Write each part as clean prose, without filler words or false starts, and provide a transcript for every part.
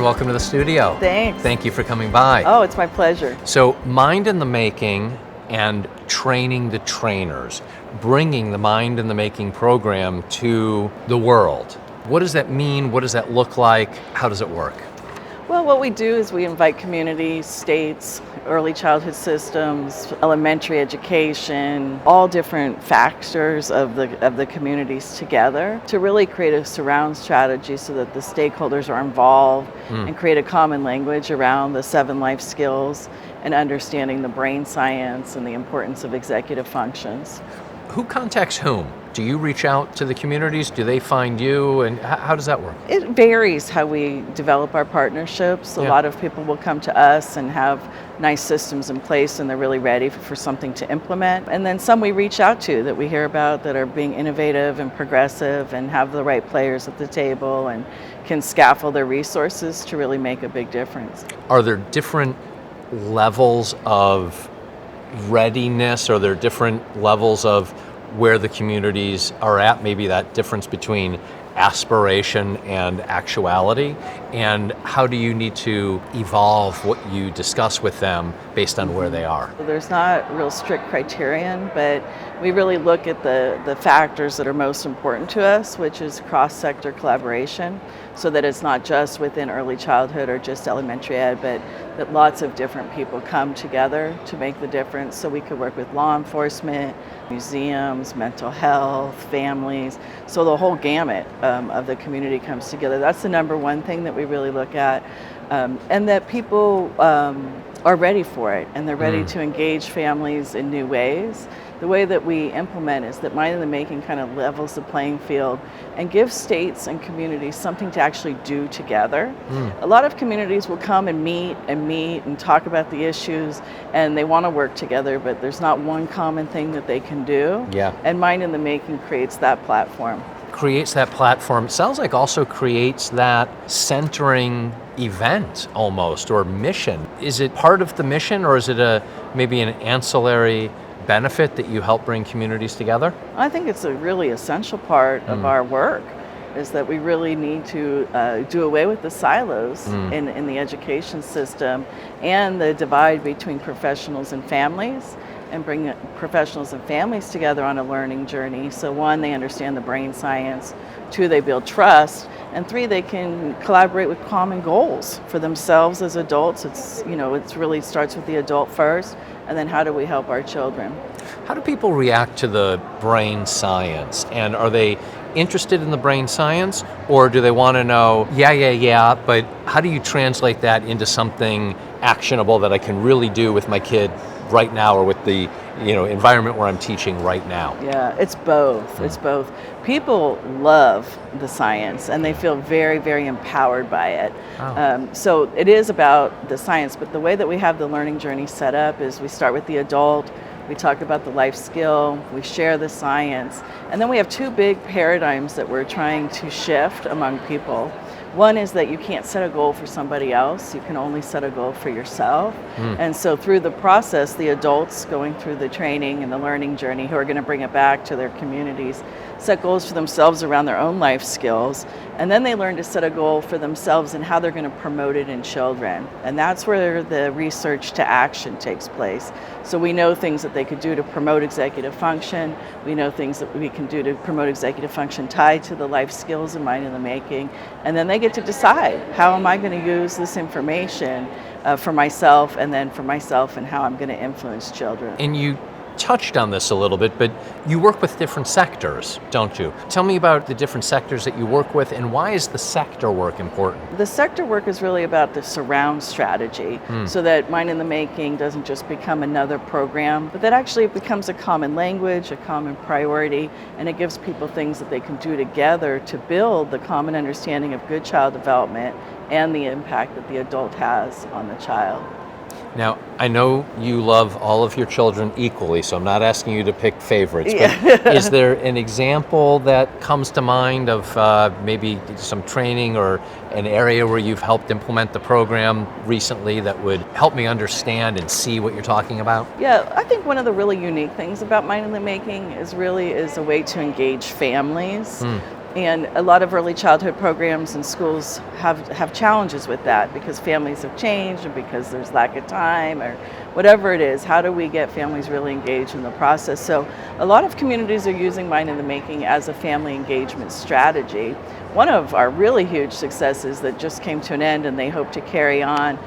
Erin, welcome to the studio. Thanks. Thank you for coming by. Oh, it's my pleasure. So, Mind in the Making and training the trainers, bringing the Mind in the Making program to the world. What does that mean? What does that look like? How does it work? Well, what we do is we invite communities, states, early childhood systems, elementary education, all different factors of the communities together to really create a surround strategy so that the stakeholders are involved and create a common language around the 7 life skills and understanding the brain science and the importance of executive functions. Who contacts whom? Do you reach out to the communities? Do they find you? And how does that work? It varies how we develop our partnerships. A lot of people will come to us and have nice systems in place and they're really ready for something to implement. And then some we reach out to that we hear about that are being innovative and progressive and have the right players at the table and can scaffold their resources to really make a big difference. Are there different levels of readiness? Are there different levels of where the communities are at, maybe that difference between aspiration and actuality, and how do you need to evolve what you discuss with them based on where they are? There's not a real strict criterion, but we really look at the factors that are most important to us, which is cross-sector collaboration, so that it's not just within early childhood or just elementary ed, but that lots of different people come together to make the difference. So we could work with law enforcement, museums, mental health, families, so the whole gamut of the community comes together. That's the number one thing that we really look at, and that people are ready for it, and they're ready to engage families in new ways. The way that we implement is that Mind in the Making kind of levels the playing field and gives states and communities something to actually do together. A lot of communities will come and meet and talk about the issues, and they want to work together, but there's not one common thing that they can do. And Mind in the Making creates that platform. Creates that platform. Sounds like also creates that centering event almost, or mission. Is it part of the mission, or is it maybe an ancillary benefit that you help bring communities together? I think it's a really essential part of our work, is that we really need to do away with the silos in the education system and the divide between professionals and families, and bring professionals and families together on a learning journey. So 1, they understand the brain science, 2, they build trust, and 3, they can collaborate with common goals for themselves as adults. It's really starts with the adult first, and then how do we help our children? How do people react to the brain science? And are they interested in the brain science, or do they want to know, but how do you translate that into something actionable that I can really do with my kid right now, or with the environment where I'm teaching right now? Yeah, it's both. It's both. People love the science and they feel very, very empowered by it. So it is about the science, but the way that we have the learning journey set up is we start with the adult, we talk about the life skill, we share the science, and then we have 2 big paradigms that we're trying to shift among people. One is that you can't set a goal for somebody else, you can only set a goal for yourself. And so through the process, the adults going through the training and the learning journey who are going to bring it back to their communities set goals for themselves around their own life skills, and then they learn to set a goal for themselves and how they're going to promote it in children. And that's where the research to action takes place. So we know things that they could do to promote executive function, we know things that we can do to promote executive function tied to the life skills in Mind in the Making, and then they get to decide, how am I going to use this information for myself, and then for myself and how I'm going to influence children. And you touched on this a little bit, but you work with different sectors, don't you? Tell me about the different sectors that you work with, and why is the sector work important? The sector work is really about the surround strategy, so that Mind in the Making doesn't just become another program, but that actually it becomes a common language, a common priority, and it gives people things that they can do together to build the common understanding of good child development and the impact that the adult has on the child. Now, I know you love all of your children equally, so I'm not asking you to pick favorites, but is there an example that comes to mind of maybe some training or an area where you've helped implement the program recently that would help me understand and see what you're talking about? Yeah, I think one of the really unique things about Mind in the Making is a way to engage families. And a lot of early childhood programs and schools have challenges with that because families have changed or because there's lack of time or whatever it is. How do we get families really engaged in the process? So a lot of communities are using Mind in the Making as a family engagement strategy. One of our really huge successes that just came to an end and they hope to carry on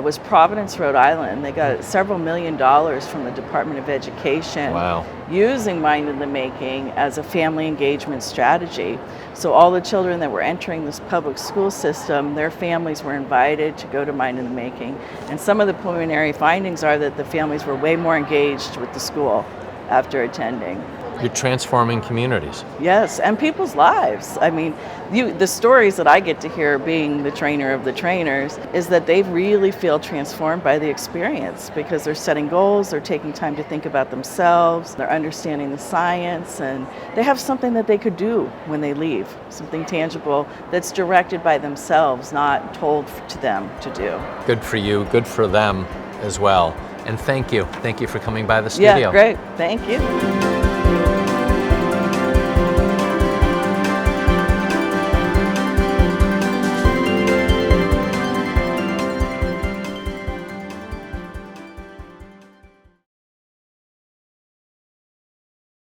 was Providence, Rhode Island. They got several $1 million from the Department of Education. Wow. Using Mind in the Making as a family engagement strategy. So all the children that were entering this public school system, their families were invited to go to Mind in the Making. And some of the preliminary findings are that the families were way more engaged with the school after attending. You're transforming communities. Yes, and people's lives. I mean, the stories that I get to hear being the trainer of the trainers is that they really feel transformed by the experience because they're setting goals, they're taking time to think about themselves, they're understanding the science, and they have something that they could do when they leave, something tangible that's directed by themselves, not told to them to do. Good for you, good for them as well. And thank you. Thank you for coming by the studio. Yeah, great. Thank you.